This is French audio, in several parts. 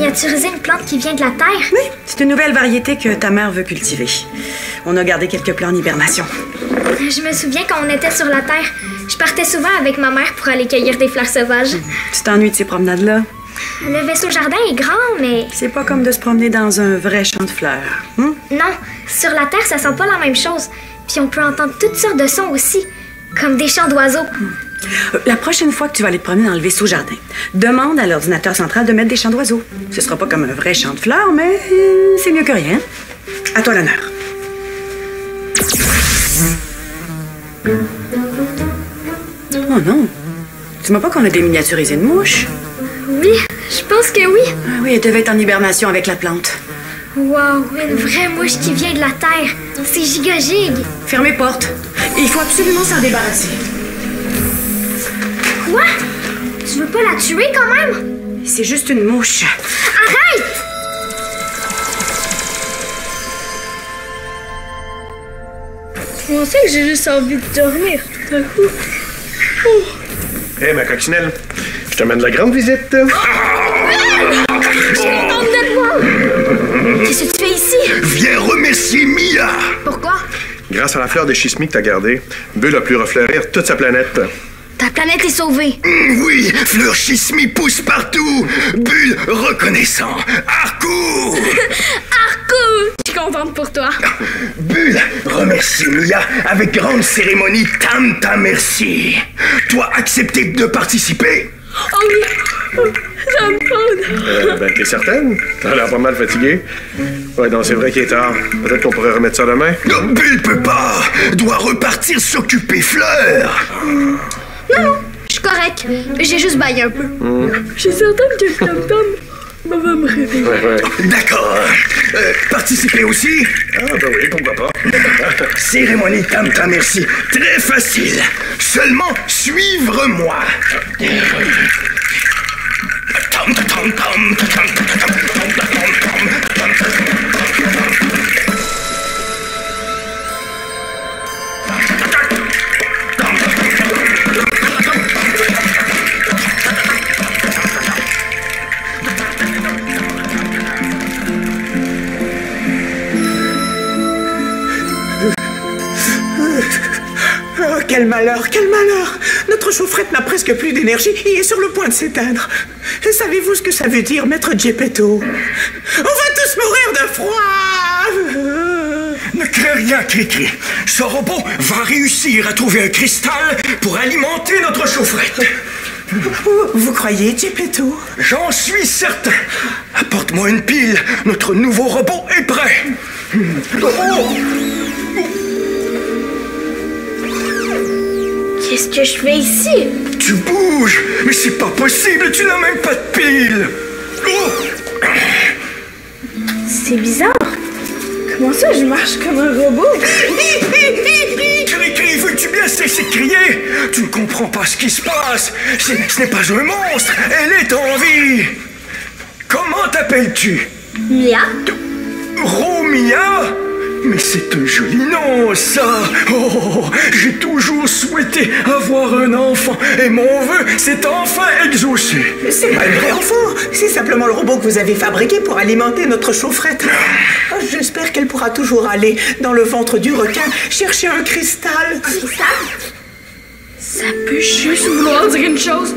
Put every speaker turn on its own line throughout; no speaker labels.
miniaturiser une plante qui vient de la Terre?
Oui, c'est une nouvelle variété que ta mère veut cultiver. On a gardé quelques plants en hibernation.
Je me souviens quand on était sur la Terre, je partais souvent avec ma mère pour aller cueillir des fleurs sauvages.
Tu t'ennuies de ces promenades-là?
Le vaisseau jardin est grand, mais...
C'est pas comme de se promener dans un vrai champ de fleurs.
Non, sur la Terre, ça sent pas la même chose. Puis on peut entendre toutes sortes de sons aussi, comme des chants d'oiseaux.
La prochaine fois que tu vas aller te promener dans le vaisseau jardin, demande à l'ordinateur central de mettre des chants d'oiseaux. Ce sera pas comme un vrai champ de fleurs, mais c'est mieux que rien. À toi l'honneur. Oh non. Dis-moi pas qu'on a déminiaturisé une mouche.
Oui, je pense que oui.
Ah oui, elle devait être en hibernation avec la plante.
Wow, une vraie mouche qui vient de la Terre. C'est giga-gig.
Fermez porte. Il faut absolument s'en débarrasser.
Quoi? Tu veux pas la tuer quand même?
C'est juste une mouche.
Arrête!
Comment ça que j'ai juste envie de dormir tout à coup?
Hé, ma coccinelle, je t'amène la grande visite.
Je suis contente de te voir. Qu'est-ce que tu fais ici?
Viens remercier Mia.
Pourquoi?
Grâce à la fleur de schismie que t'as gardée, Bull a pu refleurir toute sa planète.
Ta planète est sauvée.
Oui, fleur schismie pousse partout. Bull reconnaissant. Arcou.
Arcou! Je suis contente pour toi.
Bull remercie Mia avec grande cérémonie. Tam tam merci. Toi accepté de participer?
Oh oui! Ça me prend.
Ben, t'es certaine? T'as l'air pas mal fatigué. Ouais, non, c'est vrai qu'il est tard. Peut-être qu'on pourrait remettre ça demain.
Non, Bull peut pas. Doit repartir s'occuper fleur.
Non, je suis correcte. J'ai juste baillé un peu.
Je suis certaine que Tom Tom va me réveiller.
Ouais.
D'accord. Participer aussi?
Ah, ben oui, pourquoi pas.
Cérémonie tam tam merci. Très facile. Seulement suivre-moi. Tam tam tam tam tam tam tam tam tam tam tam.
Oh, quel malheur, quel malheur! Notre chaufferette n'a presque plus d'énergie et est sur le point de s'éteindre. Savez-vous ce que ça veut dire, maître Geppetto? On va tous mourir de froid!
Ne crains rien, Cricri. Ce robot va réussir à trouver un cristal pour alimenter notre chaufferette.
Vous croyez, Geppetto?
J'en suis certain. Apporte-moi une pile. Notre nouveau robot est prêt.
Qu'est-ce que je fais ici?
Tu bouges, mais c'est pas possible. Tu n'as même pas de pile.
C'est bizarre. Comment ça je marche comme un robot?
Cricri, veux-tu bien cesser de crier? Tu ne comprends pas ce qui se passe. Ce n'est pas un monstre. Elle est en vie. Comment t'appelles-tu?
Mia?
Romia? Mais c'est un joli nom, ça! Oh, j'ai toujours souhaité avoir un enfant, et mon vœu s'est enfin exaucé!
C'est pas un vrai enfant, c'est simplement le robot que vous avez fabriqué pour alimenter notre chaufferette. Oh, j'espère qu'elle pourra toujours aller dans le ventre du requin chercher un cristal.
Ça peut juste vouloir dire une chose.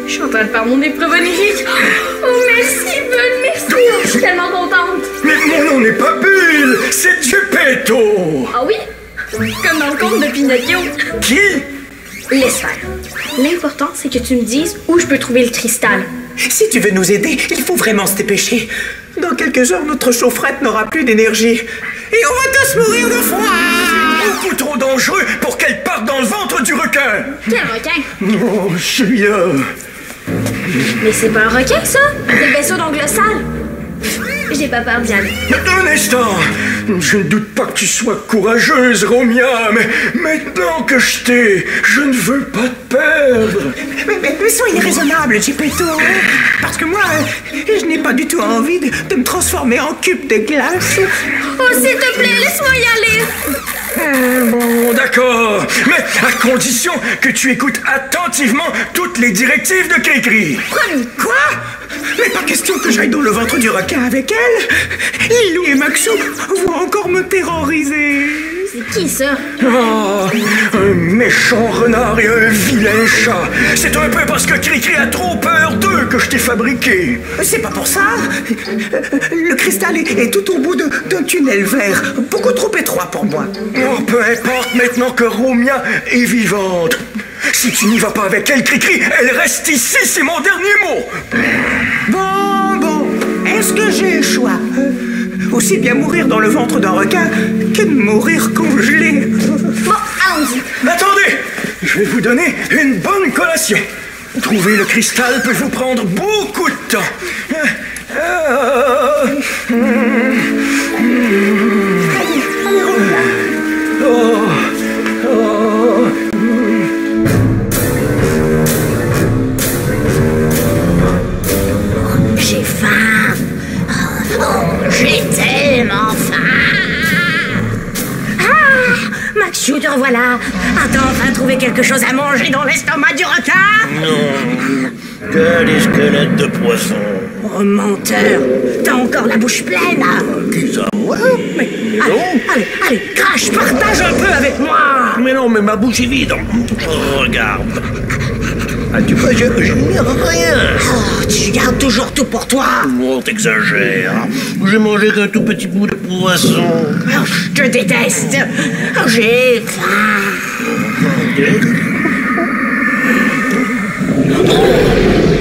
Je suis en train de faire mon épreuve onirique. Oh, merci, Bull, merci. Je suis tellement contente.
Mais mon nom n'est pas Bull, c'est Geppetto!
Ah oui? Comme dans le conte de Pinocchio.
Qui?
Laisse faire. L'important, c'est que tu me dises où je peux trouver le cristal.
Si tu veux nous aider, il faut vraiment se dépêcher. Dans quelques heures, notre chaufferette n'aura plus d'énergie. Et on va tous mourir de froid!
Beaucoup trop dangereux pour qu'elle parte dans le ventre du requin!
Quel requin?
Oh, celui-là!
Mais c'est pas un requin, ça! C'est le vaisseau d'ongle sale. J'ai pas peur d'y aller.
Un instant! Je ne doute pas que tu sois courageuse, Romia, mais maintenant que je t'ai, je ne veux pas te perdre!
Mais soyez raisonnable, Geppetto. Parce que moi, je n'ai pas du tout envie de me transformer en cube de glace.
Oh, s'il te plaît, laisse-moi y aller!
Bon, d'accord. Mais à condition que tu écoutes attentivement toutes les directives de Cricri.
Quoi? Mais pas question que j'aille dans le ventre du requin avec elle. Lilou et Maxou vont encore me terroriser.
C'est qui ça?
Oh, un méchant renard et un vilain chat. C'est un peu parce que Cricri a trop peur d'eux que je t'ai fabriqué.
C'est pas pour ça. Le cristal est tout au bout d'un tunnel vert, beaucoup trop étroit pour moi.
Oh, peu importe maintenant que Romia est vivante. Si tu n'y vas pas avec elle, Cricri, elle reste ici, c'est mon dernier mot.
Bon, est-ce que j'ai le choix? Aussi bien mourir dans le ventre d'un requin que de mourir congelé.
Bon, allons-y.
Attendez, je vais vous donner une bonne collation. Trouver le cristal peut vous prendre beaucoup de temps.
J'ai faim. J'ai tellement faim. Maxou, te revoilà. As-tu enfin trouvé quelque chose à manger dans l'estomac du requin?
Non, que des squelettes de poissons.
Oh, menteur. T'as encore la bouche pleine.
Qui ça, moi?
Mais allez, crache, partage un peu avec moi.
Mais non, mais ma bouche est vide. Oh, regarde. Ah, tu vois, je n'ai rien.
Oh, tu gardes toujours tout pour toi.
Oh, t'exagères. J'ai mangé qu'un tout petit bout de poisson.
Oh, je te déteste. Oh, j'ai faim.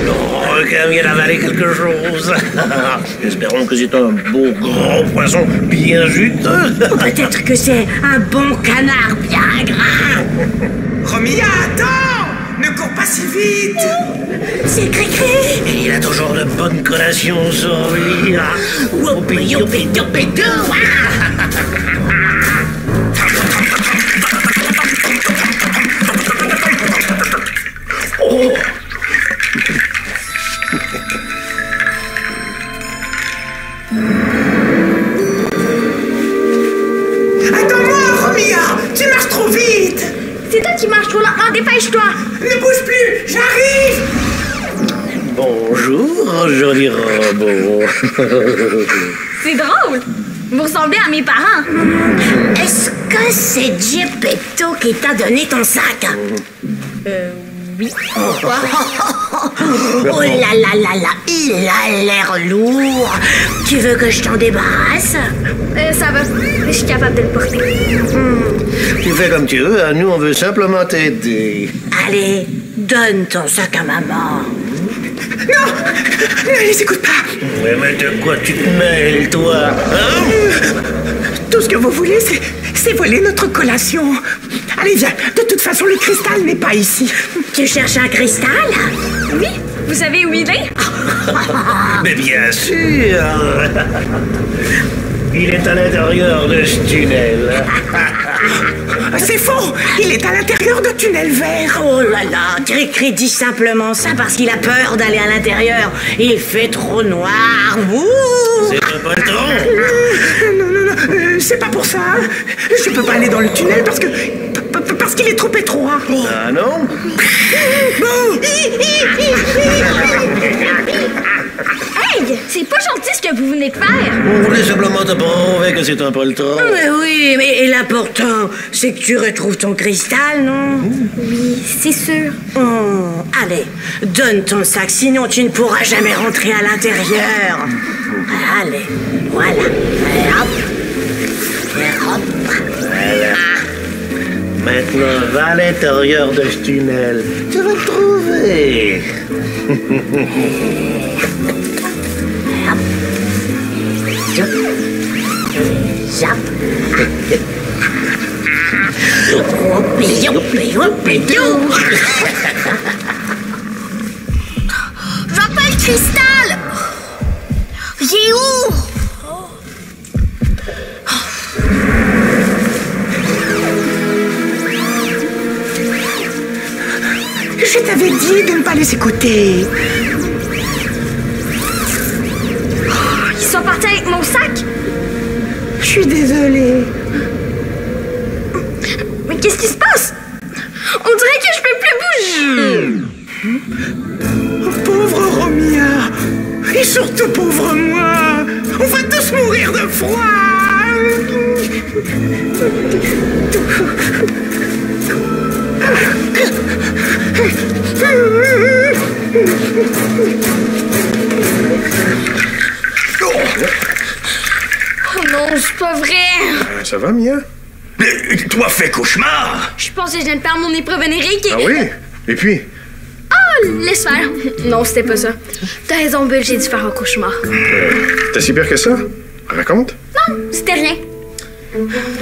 Le requin vient d'avaler quelque chose. Espérons que c'est un beau grand poisson bien juteux.
Peut-être que c'est un bon canard bien gras.
Romia, attends! Ne cours pas si vite!
C'est Cricri.
Il a toujours de bonnes collations sur lui.
Woupi, youpi, youpi, doo.
Oh.
Attends-moi, Romia! Tu marches trop vite!
C'est toi qui marches trop lentement, dépêche-toi!
Ne bouge plus! J'arrive!
Bonjour, joli robot.
C'est drôle! Vous ressemblez à mes parents!
Est-ce que c'est Geppetto qui t'a donné ton sac?
Oui.
Oh là là là là, il a l'air lourd. Tu veux que je t'en débarrasse?
Ça va, je suis capable de le porter.
Tu fais comme tu veux, hein, nous on veut simplement t'aider.
Allez, donne ton sac à maman.
Non! Ne les écoute pas!
Ouais, mais de quoi tu te mêles, toi? Hein?
Tout ce que vous voulez, c'est voler notre collation. Allez, viens. De toute façon, le cristal n'est pas ici.
Tu cherches un cristal?
Oui? Vous savez où il est?
Mais bien sûr! Il est à l'intérieur de ce tunnel.
C'est faux! Il est à l'intérieur de tunnel vert.
Oh là là, Cricri dit simplement ça parce qu'il a peur d'aller à l'intérieur. Il fait trop noir. Ouh!
C'est un patron!
Non, c'est pas pour ça. Je peux pas aller dans le tunnel parce qu'il est trop étroit.
Ah non?
Hey! C'est pas gentil ce que vous venez de faire!
On voulait simplement te prouver que c'est un poltron.
Mais oui, mais l'important, c'est que tu retrouves ton cristal, non?
Oui, c'est sûr.
Oh, allez, donne ton sac, sinon tu ne pourras jamais rentrer à l'intérieur. Allez, voilà. Et hop. Et hop.
Voilà. Maintenant, va à l'intérieur de ce tunnel. Tu vas le trouver.
Zap. Zap. Youpi, youpi, youpi, doo.
J'appelle Cristal! Il est où?
Je t'avais dit de ne pas les écouter.
Ils sont partis avec mon sac?
Je suis désolée.
Qu'est-ce qui se passe? On dirait que je peux plus bouger.
Oh, pauvre Romia. Et surtout pauvre moi. On va tous mourir de froid.
Oh non, c'est pas vrai.
Ça va, Mia?
Toi, fais cauchemar!
Je pense que je viens de perdre mon épreuve onirique et...
Ah oui? Et puis?
Oh, laisse faire. Non, c'était pas ça. T'as raison, Bull, j'ai dû faire un cauchemar.
T'as si pire que ça? Raconte.
Non, c'était rien.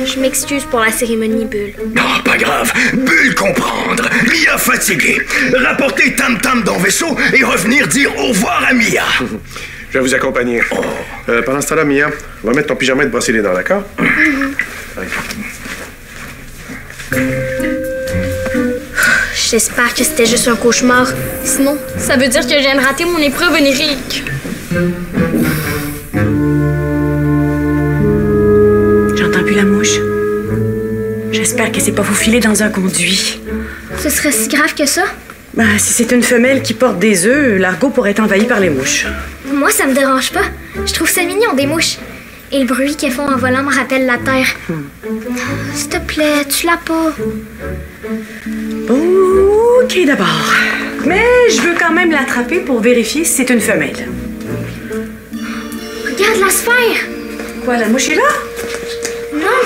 Je m'excuse pour la cérémonie, Bull.
Non, pas grave. Bulle comprendre. Mia fatiguée. Rapporter Tam Tam dans le vaisseau et revenir dire au revoir à Mia.
Je vais vous accompagner. Pendant ce temps-là, Mia, on va mettre ton pyjama et te brosser les dents, d'accord? Allez.
J'espère que c'était juste un cauchemar. Sinon, ça veut dire que je viens de rater mon épreuve onirique.
J'entends plus la mouche. J'espère qu'elle s'est pas faufilée dans un conduit.
Ce serait si grave que ça?
Ben, si c'est une femelle qui porte des œufs, l'argot pourrait être envahi par les mouches.
Moi, ça me dérange pas. Je trouve ça mignon, des mouches. Et le bruit qu'elles font en volant me rappelle la terre. S'il te plaît, tu l'as pas.
Ok, d'abord. Mais je veux quand même l'attraper pour vérifier si c'est une femelle.
Regarde la sphère.
Quoi, la mouche est là?
Non,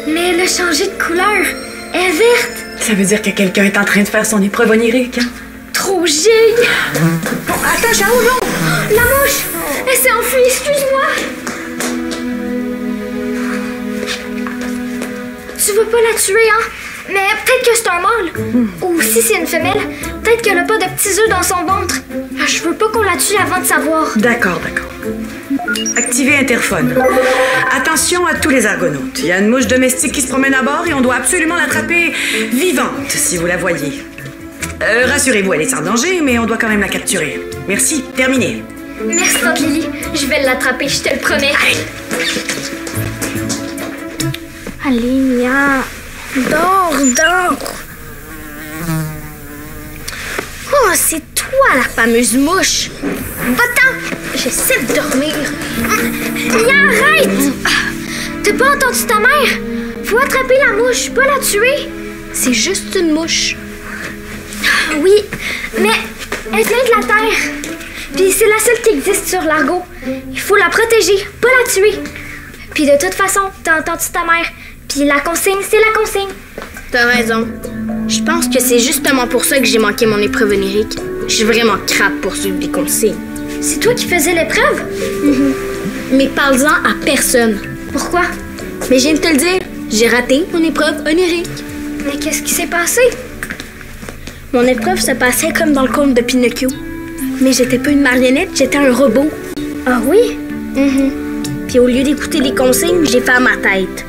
mais elle a changé de couleur. Elle est verte.
Ça veut dire que quelqu'un est en train de faire son épreuve onirique, hein?
Trop gigue.
Bon, attends, Chao, non!
La mouche, elle s'est enfuie, excuse-moi. Tu veux pas la tuer, hein? Mais peut-être que c'est un mâle. Ou si c'est une femelle, peut-être qu'elle a pas de petits œufs dans son ventre. Je veux pas qu'on la tue avant de savoir.
D'accord. Activez interphone. Attention à tous les argonautes. Il y a une mouche domestique qui se promène à bord et on doit absolument l'attraper vivante, si vous la voyez. Rassurez-vous, elle est sans danger, mais on doit quand même la capturer. Merci, terminé.
Merci, Tante Lily. Je vais l'attraper, je te le promets. Allez, Mia. Dors.
Oh, c'est toi, la fameuse mouche. Va-t'en. J'essaie de dormir.
Mia, arrête! T'as pas entendu ta mère? Faut attraper la mouche, pas la tuer.
C'est juste une mouche.
Oui, mais elle vient de la Terre. Puis c'est la seule qui existe sur l'Argo. Il faut la protéger, pas la tuer. Puis de toute façon, t'as entendu ta mère. Puis la consigne, c'est la consigne.
T'as raison. Je pense que c'est justement pour ça que j'ai manqué mon épreuve onirique. Je suis vraiment crappe pour suivre les consignes.
C'est toi qui faisais l'épreuve?
Mais parle-en à personne.
Pourquoi?
Mais je viens de te le dire, j'ai raté mon épreuve onirique.
Mais qu'est-ce qui s'est passé?
Mon épreuve se passait comme dans le conte de Pinocchio. Mais j'étais pas une marionnette, j'étais un robot.
Ah oui?
Puis au lieu d'écouter les consignes, j'ai fait à ma tête.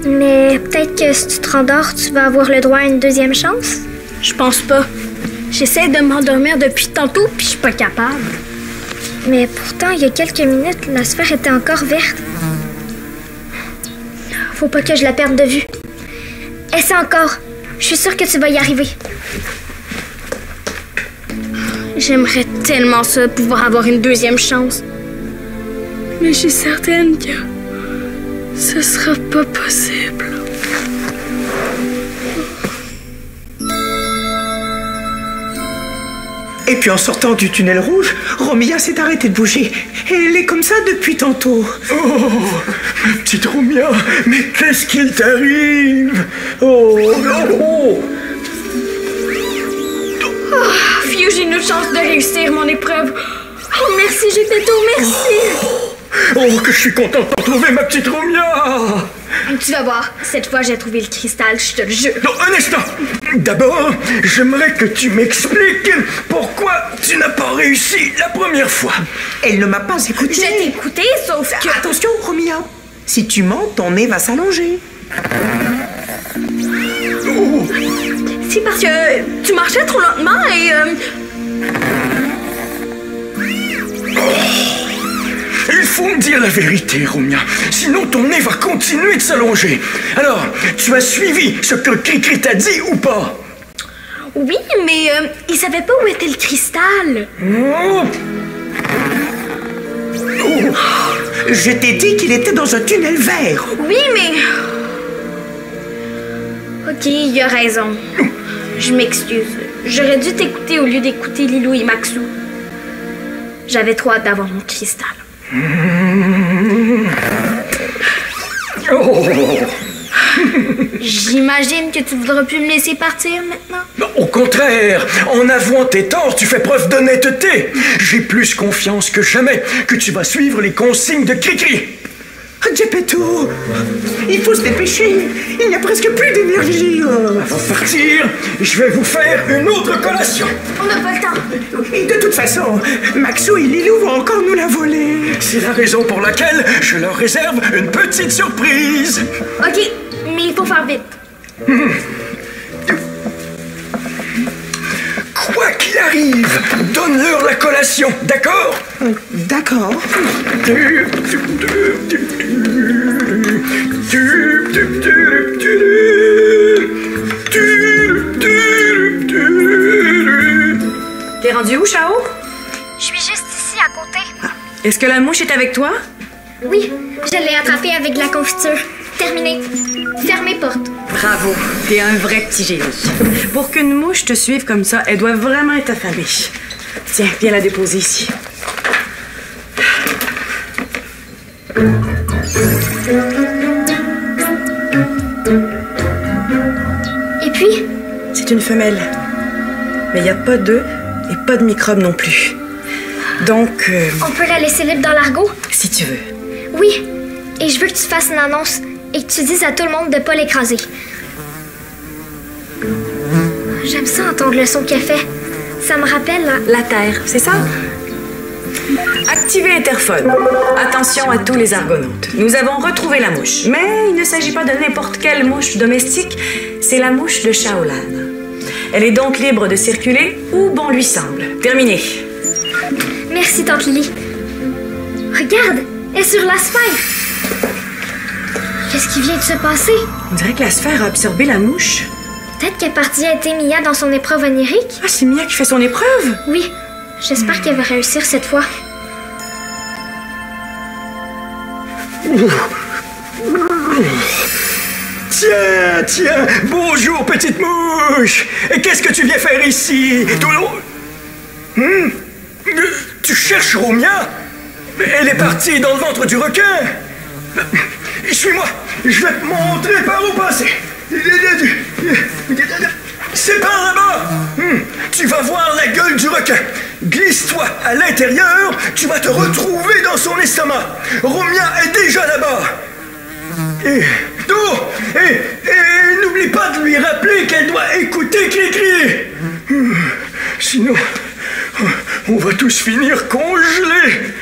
Mais peut-être que si tu te rendors, tu vas avoir le droit à une deuxième chance?
Je pense pas. J'essaie de m'endormir depuis tantôt, puis je suis pas capable.
Mais pourtant, il y a quelques minutes, la sphère était encore verte. Faut pas que je la perde de vue. Essaie encore. Je suis sûre que tu vas y arriver.
J'aimerais tellement ça, pouvoir avoir une deuxième chance. Mais je suis certaine que ce sera pas possible.
Et puis en sortant du tunnel rouge, Romia s'est arrêtée de bouger. Et elle est comme ça depuis tantôt.
Oh, ma petite Romia, mais qu'est-ce qu'il t'arrive? Oh, non!
Fiu, j'ai une autre chance de réussir mon épreuve. Oh, merci, Gepetto, merci.
Oh, que je suis content de te retrouver, ma petite Romia!
Tu vas voir, cette fois j'ai trouvé le cristal, je te le jure.
Non, un instant! D'abord, j'aimerais que tu m'expliques pourquoi tu n'as pas réussi la première fois.
Elle ne m'a pas écoutée.
Je t'ai écouté, sauf que...
Attention, Romia. Si tu mens, ton nez va s'allonger.
Oh.
C'est parce que tu marchais trop lentement et...
Il faut me dire la vérité, Romia. Sinon, ton nez va continuer de s'allonger. Alors, tu as suivi ce que Cricri t'a dit ou pas?
Oui, mais il savait pas où était le cristal.
Oh.
Oh, je t'ai dit qu'il était dans un tunnel vert.
Oui, mais... Ok, il a raison. Je m'excuse. J'aurais dû t'écouter au lieu d'écouter Lilou et Maxou. J'avais trop hâte d'avoir mon cristal.
Oh.
J'imagine que tu voudras plus me laisser partir maintenant.
Non, au contraire, en avouant tes torts, tu fais preuve d'honnêteté. J'ai plus confiance que jamais que tu vas suivre les consignes de Cricri.
Geppetto, il faut se dépêcher. Il n'y a presque plus d'énergie.
Avant de partir, je vais vous faire une autre collation.
On n'a pas le temps.
Et de toute façon, Maxou et Lilou vont encore nous la voler.
C'est la raison pour laquelle je leur réserve une petite surprise.
Ok, mais il faut faire vite.
Quoi qu'il arrive, donne-leur la collation, d'accord?
D'accord.
T'es rendu où, Chao?
Je suis juste ici à côté.
Est-ce que la mouche est avec toi?
Oui, je l'ai attrapée avec de la confiture. Terminé. Fermez porte.
Bravo, t'es un vrai petit génie. Pour qu'une mouche te suive comme ça, elle doit vraiment être affamée. Tiens, viens la déposer ici.
Et puis?
C'est une femelle. Mais il n'y a pas d'œufs et pas de microbes non plus. Donc,
On peut la laisser libre dans l'argot?
si tu veux.
Oui. Et je veux que tu fasses une annonce et que tu dises à tout le monde de pas l'écraser. J'aime ça entendre le son qu'elle fait. Ça me rappelle
La Terre, c'est ça? Activez interphone. Attention à tous les argonautes. Nous avons retrouvé la mouche. Mais il ne s'agit pas de n'importe quelle mouche domestique. C'est la mouche de Shaolan. Elle est donc libre de circuler où bon lui semble. Terminé.
Merci, tante Lily. Regarde, elle est sur la sphère. Qu'est-ce qui vient de se passer?
On dirait que la sphère a absorbé la mouche.
Peut-être qu'elle est partie aider Mia dans son épreuve onirique?
Ah, c'est Mia qui fait son épreuve?
Oui. J'espère qu'elle va réussir cette fois.
Tiens, bonjour petite mouche. Et qu'est-ce que tu viens faire ici? Tu cherches Romia? Elle est partie dans le ventre du requin. Suis-moi, je vais te montrer par où passer. C'est par là-bas. Tu vas voir la gueule du requin. Glisse-toi à l'intérieur, tu vas te retrouver dans son estomac. Romia est déjà là-bas. Et n'oublie pas de lui rappeler qu'elle doit écouter Cricri. Sinon, on va tous finir congelés.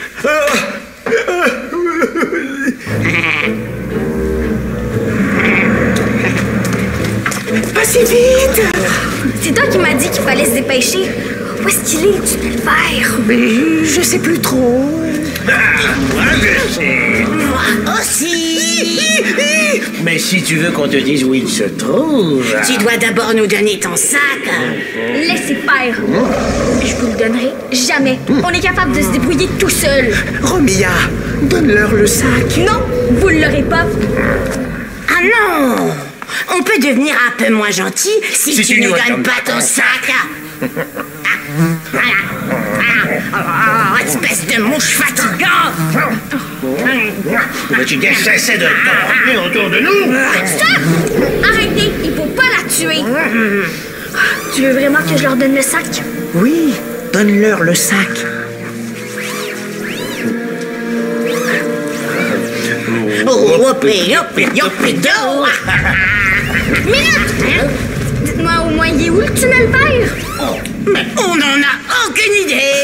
Pas si vite.
C'est toi qui m'as dit qu'il fallait se dépêcher. Où est-ce qu'il est, le tunnel vert?
Mais je sais plus trop.
Moi, je sais.
Moi aussi.
Mais si tu veux qu'on te dise où il se trouve...
Tu dois d'abord nous donner ton sac.
Laissez faire. Je vous le donnerai jamais. On est capable de se débrouiller tout seul.
Romia, donne-leur le sac.
Non, vous ne l'aurez pas.
Ah non! On peut devenir un peu moins gentil si tu ne donnes pas ton sac. Espèce de mouche fatigante!
Mais tu cessais de tourner autour de nous.
Stop! Arrêtez, il faut pas la tuer. Tu veux vraiment que je leur donne le sac?
Oui, donne-leur le sac.
Minute! Dites-moi au moins, il est où le tunnel vert?
Mais on n'en a aucune idée!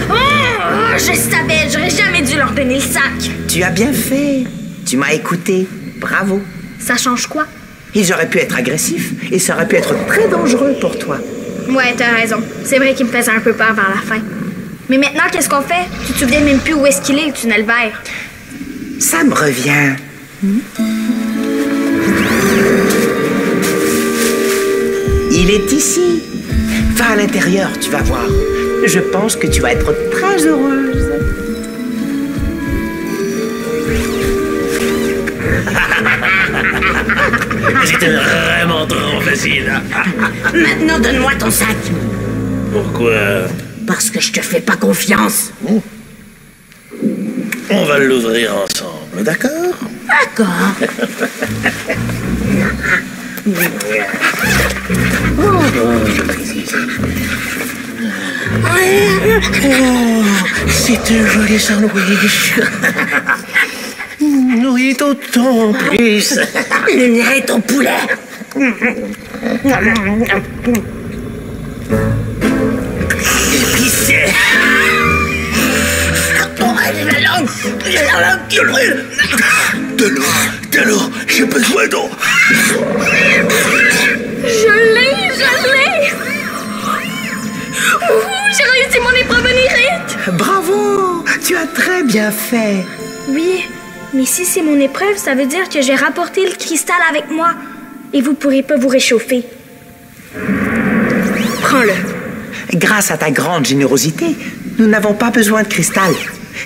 Oh, je savais, j'aurais jamais dû leur donner le sac.
Tu as bien fait. Tu m'as écouté. Bravo.
Ça change quoi?
Ils auraient pu être agressifs et ça aurait pu être très dangereux pour toi.
Ouais, t'as raison. C'est vrai qu'il me faisait un peu peur vers la fin. Mais maintenant, qu'est-ce qu'on fait? Tu te souviens même plus où est-ce qu'il est, le tunnel vert.
Ça me revient. Il est ici. Va à l'intérieur, tu vas voir. Je pense que tu vas être très heureuse.
C'était vraiment trop facile.
Maintenant, donne-moi ton sac.
Pourquoi?
Parce que je te fais pas confiance.
On va l'ouvrir ensemble, d'accord?
D'accord.
C'est un joli sandwich. Oui, d'autant en plus.
Lunettes au poulet.
Épicé.
Oh, j'ai la langue qui brûle.
De l'eau, j'ai besoin d'eau.
Je l'ai! J'ai réussi mon épreuve onirique!
Bravo! Tu as très bien fait.
Oui, mais si c'est mon épreuve, ça veut dire que j'ai rapporté le cristal avec moi. Et vous pourrez pas vous réchauffer. Prends-le.
Grâce à ta grande générosité, nous n'avons pas besoin de cristal.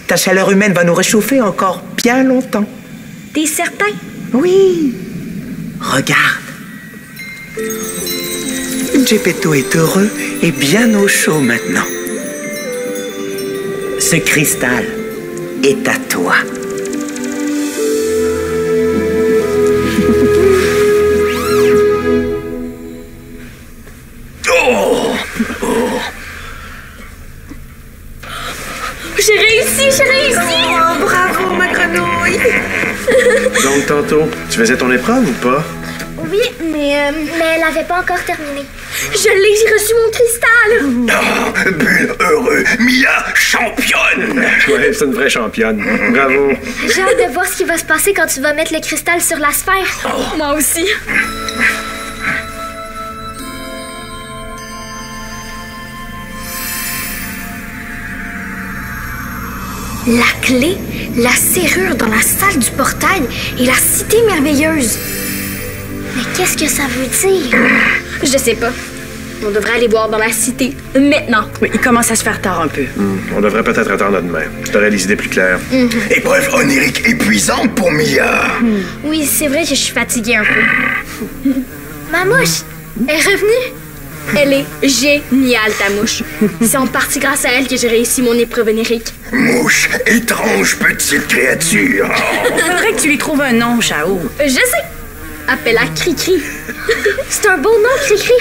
Ta chaleur humaine va nous réchauffer encore bien longtemps.
T'es certain?
Oui. Regarde. Geppetto est heureux et bien au chaud maintenant. Ce cristal est à toi.
J'ai réussi!
Oh, bravo, ma grenouille!
Donc, tantôt, tu faisais ton épreuve ou pas?
Oui, mais elle avait pas encore terminé. Je l'ai, j'ai reçu mon cristal!
Ah, Bulle heureux, Mia championne.
Ouais, c'est une vraie championne. Bravo.
J'ai hâte de voir ce qui va se passer quand tu vas mettre le cristal sur la sphère.
Moi aussi.
La clé, la serrure dans la salle du portail et la cité merveilleuse. Mais qu'est-ce que ça veut dire?
Je sais pas. On devrait aller boire dans la cité maintenant.
Oui, il commence à se faire tard un peu.
On devrait peut-être attendre demain. T'aurais les idées plus claires.
Épreuve onirique épuisante pour Mia.
Oui, c'est vrai que je suis fatiguée un peu. Ma mouche est revenue.
Elle est géniale, ta mouche. C'est en partie grâce à elle que j'ai réussi mon épreuve onirique.
Mouche, étrange petite créature.
Faudrait que tu lui trouves un nom, Chao.
Je sais. Appelle-la Cri-Cri.
C'est un beau nom, Cri-Cri.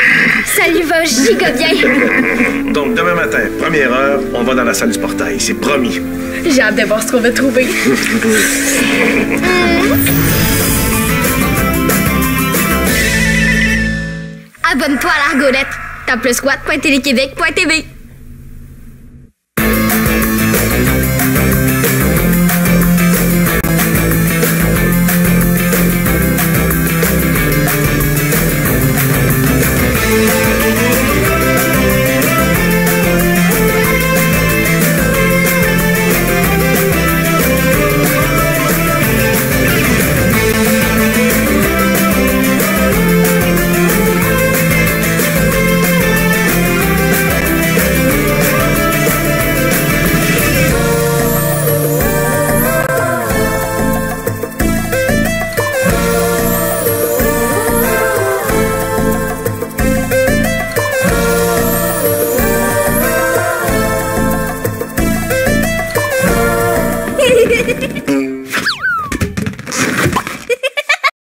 Ça lui va giga bien.
Donc, demain matin, première heure, on va dans la salle du portail. C'est promis.
J'ai hâte de voir ce qu'on va trouver. Abonne-toi à l'Argonette. Tape le squat.téléquébec.tv.